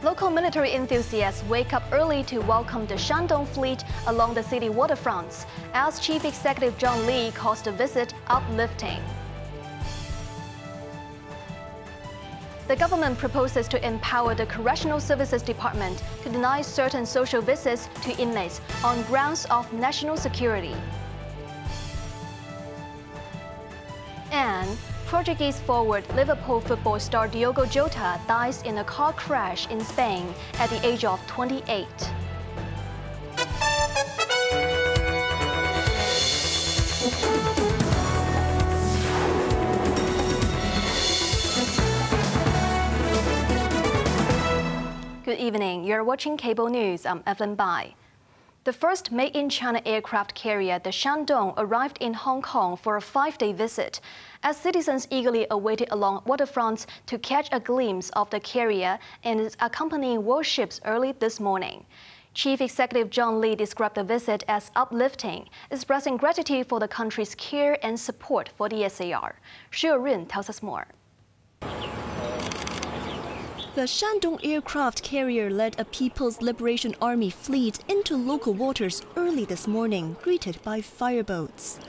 Local military enthusiasts wake up early to welcome the Shandong fleet along the city waterfronts, as Chief Executive John Lee calls the visit uplifting. The government proposes to empower the Correctional Services Department to deny certain social visits to inmates on grounds of national security. And Portuguese forward Liverpool football star Diogo Jota dies in a car crash in Spain at the age of 28. Good evening. You're watching Cable News. I'm Evelyn Bai. The first made-in-China aircraft carrier, the Shandong, arrived in Hong Kong for a 5-day visit, as citizens eagerly awaited along waterfronts to catch a glimpse of the carrier and its accompanying warships early this morning. Chief Executive John Lee described the visit as uplifting, expressing gratitude for the country's care and support for the SAR. Shi Yurun tells us more. The Shandong aircraft carrier led a People's Liberation Army fleet into local waters early this morning, greeted by fireboats.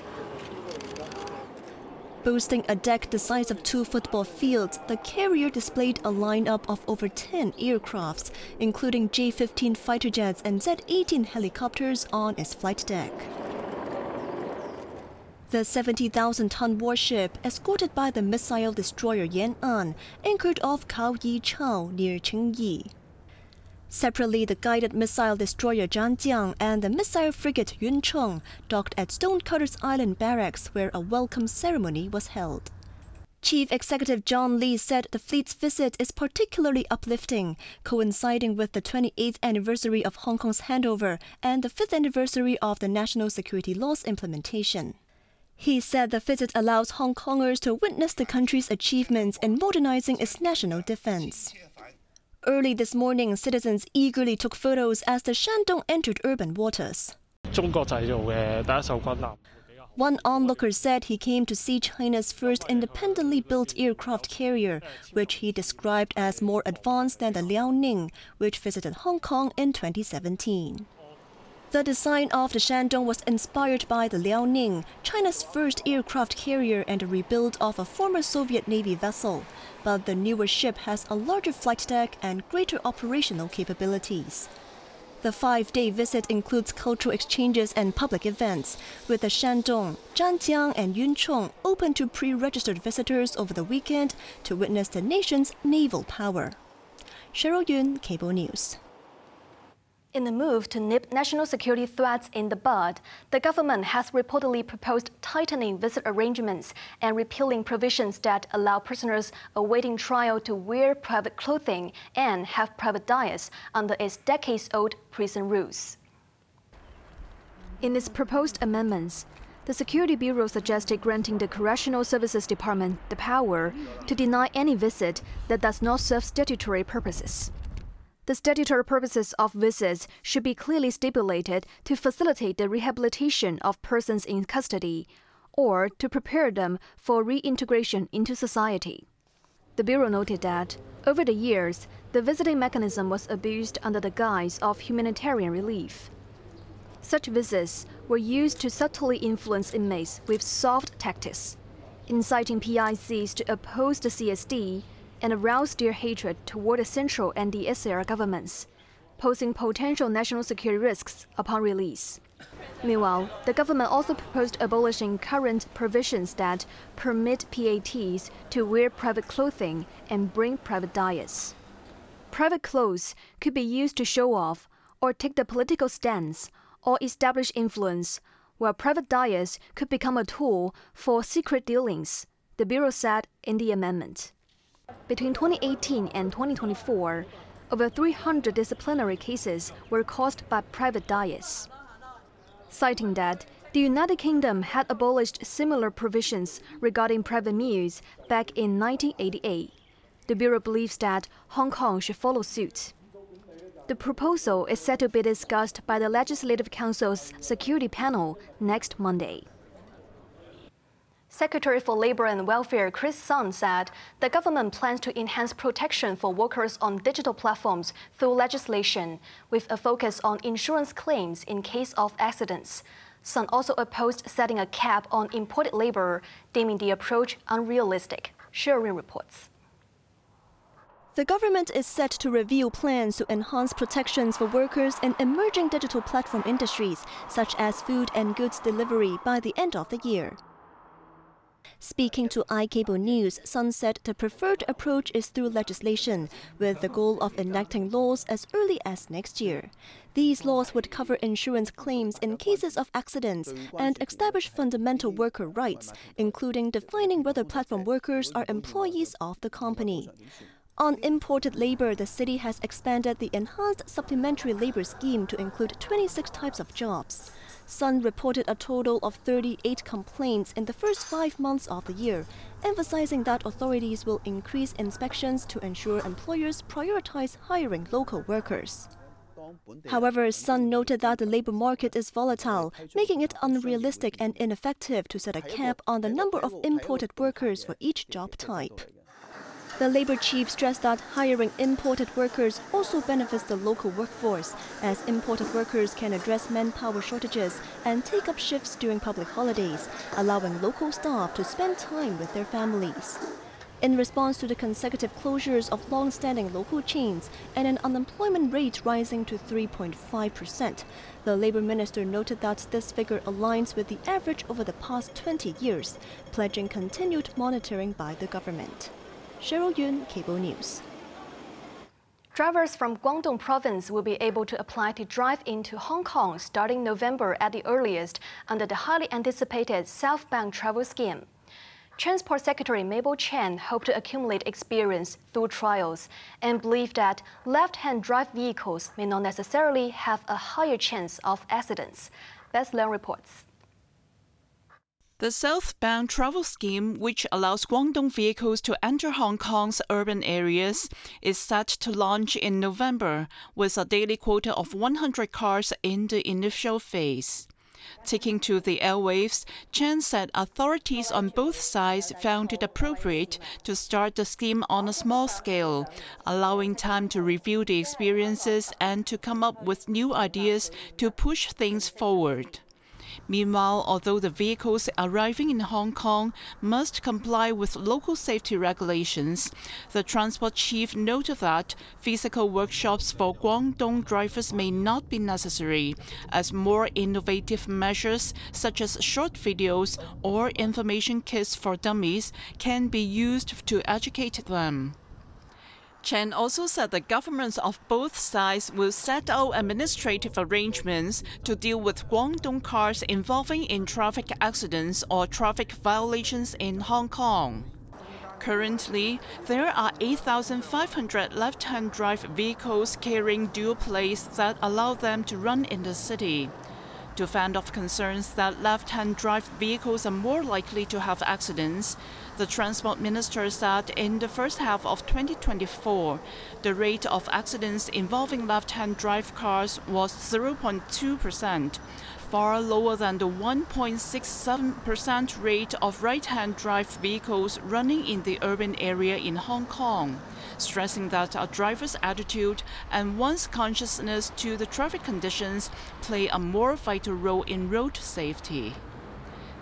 Boasting a deck the size of 2 football fields, the carrier displayed a lineup of over 10 aircrafts, including J-15 fighter jets and Z-18 helicopters on its flight deck. The 70,000-ton warship, escorted by the missile destroyer Yan'an, anchored off Khao Yi Chao near Qingyi. Separately, the guided missile destroyer Zhanjiang and the missile frigate Yuncheng docked at Stonecutters Island Barracks, where a welcome ceremony was held. Chief Executive John Lee said the fleet's visit is particularly uplifting, coinciding with the 28th anniversary of Hong Kong's handover and the 5th anniversary of the national security law's implementation. He said the visit allows Hong Kongers to witness the country's achievements in modernizing its national defense. Early this morning, citizens eagerly took photos as the Shandong entered urban waters. One onlooker said he came to see China's first independently built aircraft carrier, which he described as more advanced than the Liaoning, which visited Hong Kong in 2017. The design of the Shandong was inspired by the Liaoning, China's first aircraft carrier and a rebuild of a former Soviet Navy vessel, but the newer ship has a larger flight deck and greater operational capabilities. The 5-day visit includes cultural exchanges and public events, with the Shandong, Zhanjiang and Yuncheng open to pre-registered visitors over the weekend to witness the nation's naval power. Cheryl Yun, Cable News. In a move to nip national security threats in the bud, the government has reportedly proposed tightening visit arrangements and repealing provisions that allow prisoners awaiting trial to wear private clothing and have private diets under its decades-old prison rules. In its proposed amendments, the Security Bureau suggested granting the Correctional Services Department the power to deny any visit that does not serve statutory purposes. The statutory purposes of visits should be clearly stipulated to facilitate the rehabilitation of persons in custody or to prepare them for reintegration into society. The Bureau noted that, over the years, the visiting mechanism was abused under the guise of humanitarian relief. Such visits were used to subtly influence inmates with soft tactics, inciting PICs to oppose the CSD and arouse their hatred toward the central and the SAR governments, posing potential national security risks upon release. Meanwhile, the government also proposed abolishing current provisions that permit PATs to wear private clothing and bring private diets. Private clothes could be used to show off or take the political stance or establish influence, while private diets could become a tool for secret dealings, the Bureau said in the amendment. Between 2018 and 2024, over 300 disciplinary cases were caused by private diets. Citing that the United Kingdom had abolished similar provisions regarding private meals back in 1988, the Bureau believes that Hong Kong should follow suit. The proposal is set to be discussed by the Legislative Council's Security Panel next Monday. Secretary for Labor and Welfare Chris Sun said the government plans to enhance protection for workers on digital platforms through legislation, with a focus on insurance claims in case of accidents. Sun also opposed setting a cap on imported labor, deeming the approach unrealistic. Sherwin reports. The government is set to review plans to enhance protections for workers in emerging digital platform industries, such as food and goods delivery, by the end of the year. Speaking to iCable News, Sun said the preferred approach is through legislation, with the goal of enacting laws as early as next year. These laws would cover insurance claims in cases of accidents and establish fundamental worker rights, including defining whether platform workers are employees of the company. On imported labor, the city has expanded the enhanced supplementary labor scheme to include 26 types of jobs. Sun reported a total of 38 complaints in the first 5 months of the year, emphasizing that authorities will increase inspections to ensure employers prioritize hiring local workers. However, Sun noted that the labor market is volatile, making it unrealistic and ineffective to set a cap on the number of imported workers for each job type. The labor chief stressed that hiring imported workers also benefits the local workforce, as imported workers can address manpower shortages and take up shifts during public holidays, allowing local staff to spend time with their families. In response to the consecutive closures of long-standing local chains and an unemployment rate rising to 3.5%, the Labor Minister noted that this figure aligns with the average over the past 20 years, pledging continued monitoring by the government. Cheryl Yun, Cable News. Drivers from Guangdong province will be able to apply to drive into Hong Kong starting November at the earliest under the highly anticipated Southbound travel scheme. Transport Secretary Mabel Chen hoped to accumulate experience through trials and believed that left-hand drive vehicles may not necessarily have a higher chance of accidents. Bess Leung reports. The Southbound travel scheme, which allows Guangdong vehicles to enter Hong Kong's urban areas, is set to launch in November, with a daily quota of 100 cars in the initial phase. Taking to the airwaves, Chen said authorities on both sides found it appropriate to start the scheme on a small scale, allowing time to review the experiences and to come up with new ideas to push things forward. Meanwhile, although the vehicles arriving in Hong Kong must comply with local safety regulations, the transport chief noted that physical workshops for Guangdong drivers may not be necessary, as more innovative measures such as short videos or information kits for dummies can be used to educate them. Chen also said the governments of both sides will set out administrative arrangements to deal with Guangdong cars involving in traffic accidents or traffic violations in Hong Kong. Currently, there are 8,500 left-hand drive vehicles carrying dual plates that allow them to run in the city. To fend off concerns that left-hand drive vehicles are more likely to have accidents, the Transport Minister said in the first half of 2024, the rate of accidents involving left-hand drive cars was 0.2%, far lower than the 1.67% rate of right-hand drive vehicles running in the urban area in Hong Kong, stressing that a driver's attitude and one's consciousness to the traffic conditions play a more vital role in road safety.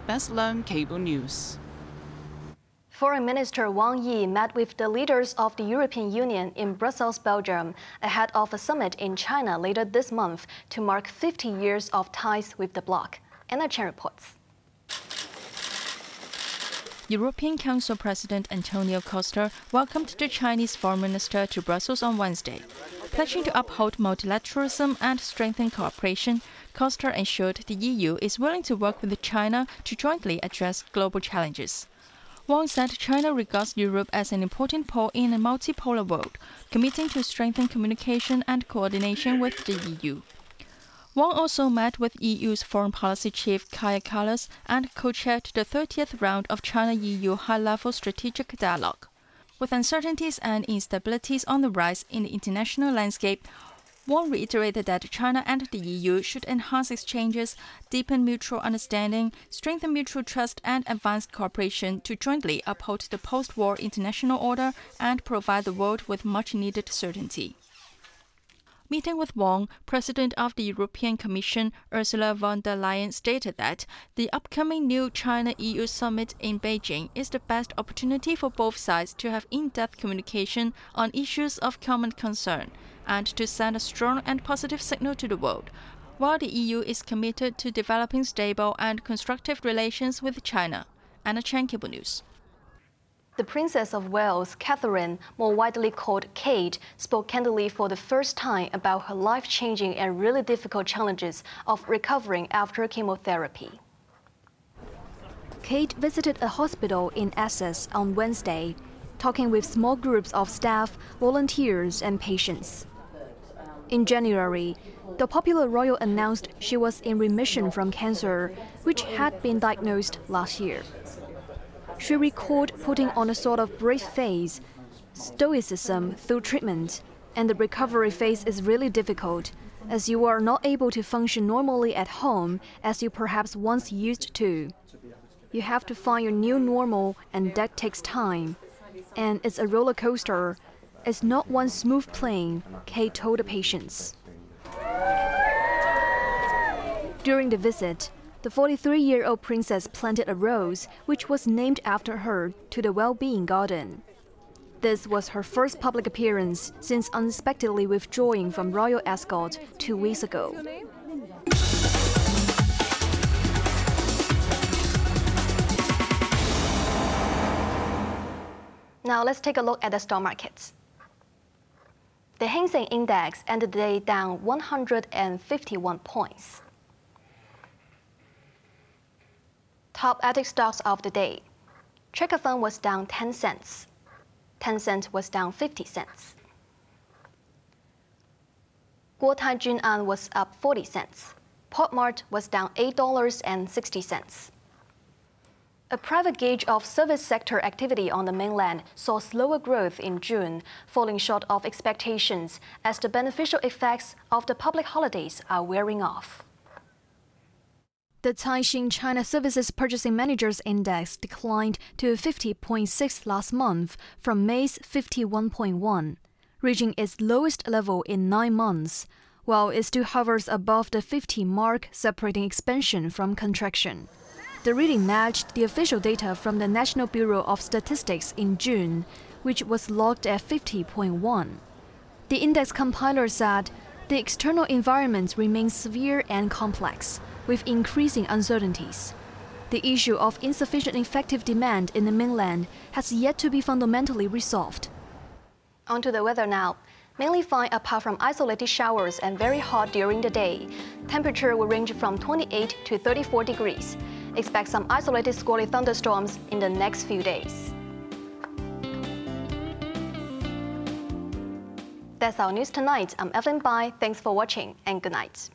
Bess Leung, Cable News. Foreign Minister Wang met with the leaders of the European Union in Brussels, Belgium, ahead of a summit in China later this month to mark 50 years of ties with the bloc. Anna Chen reports. European Council President Antonio Costa welcomed the Chinese Foreign Minister to Brussels on Wednesday. Pledging to uphold multilateralism and strengthen cooperation, Costa ensured the EU is willing to work with China to jointly address global challenges. Wang said China regards Europe as an important pole in a multipolar world, committing to strengthen communication and coordination with the EU. Wang also met with EU's Foreign Policy Chief Kaja Kallas and co-chaired the 30th round of China-EU high-level strategic dialogue. With uncertainties and instabilities on the rise in the international landscape, Wang reiterated that China and the EU should enhance exchanges, deepen mutual understanding, strengthen mutual trust, and advance cooperation to jointly uphold the post-war international order and provide the world with much-needed certainty. Meeting with Wang, President of the European Commission Ursula von der Leyen stated that the upcoming new China-EU summit in Beijing is the best opportunity for both sides to have in-depth communication on issues of common concern and to send a strong and positive signal to the world, while the EU is committed to developing stable and constructive relations with China. Anna Chen, Cable News. The Princess of Wales, Catherine, more widely called Kate, spoke candidly for the first time about her life-changing and really difficult challenges of recovering after chemotherapy. Kate visited a hospital in Essex on Wednesday, talking with small groups of staff, volunteers, and patients. In January, the popular royal announced she was in remission from cancer, which had been diagnosed last year. She recalled putting on a sort of brave face, stoicism through treatment, and the recovery phase is really difficult, as you are not able to function normally at home as you perhaps once used to. You have to find your new normal, and that takes time. And it's a roller coaster. It's not one smooth plane, Kate told the patients. During the visit, the 43-year-old princess planted a rose, which was named after her, to the well-being garden. This was her first public appearance since unexpectedly withdrawing from royal escort 2 weeks ago. Now let's take a look at the stock markets. The Hang Seng Index ended the day down 151 points. Top ATIC stocks of the day. Checker Fund was down 10 cents. Tencent was down 50 cents. Guotai Junan was up 40 cents. Portmart was down $8.60. A private gauge of service sector activity on the mainland saw slower growth in June, falling short of expectations as the beneficial effects of the public holidays are wearing off. The Caixin China Services Purchasing Managers Index declined to 50.6 last month from May's 51.1, reaching its lowest level in 9 months, while it still hovers above the 50 mark, separating expansion from contraction. The reading matched the official data from the National Bureau of Statistics in June, which was logged at 50.1. The index compiler said the external environment remains severe and complex, with increasing uncertainties. The issue of insufficient effective demand in the mainland has yet to be fundamentally resolved. On to the weather now. Mainly fine apart from isolated showers and very hot during the day. Temperature will range from 28 to 34 degrees. Expect some isolated squally thunderstorms in the next few days. That's our news tonight. I'm Evelyn Bai. Thanks for watching and good night.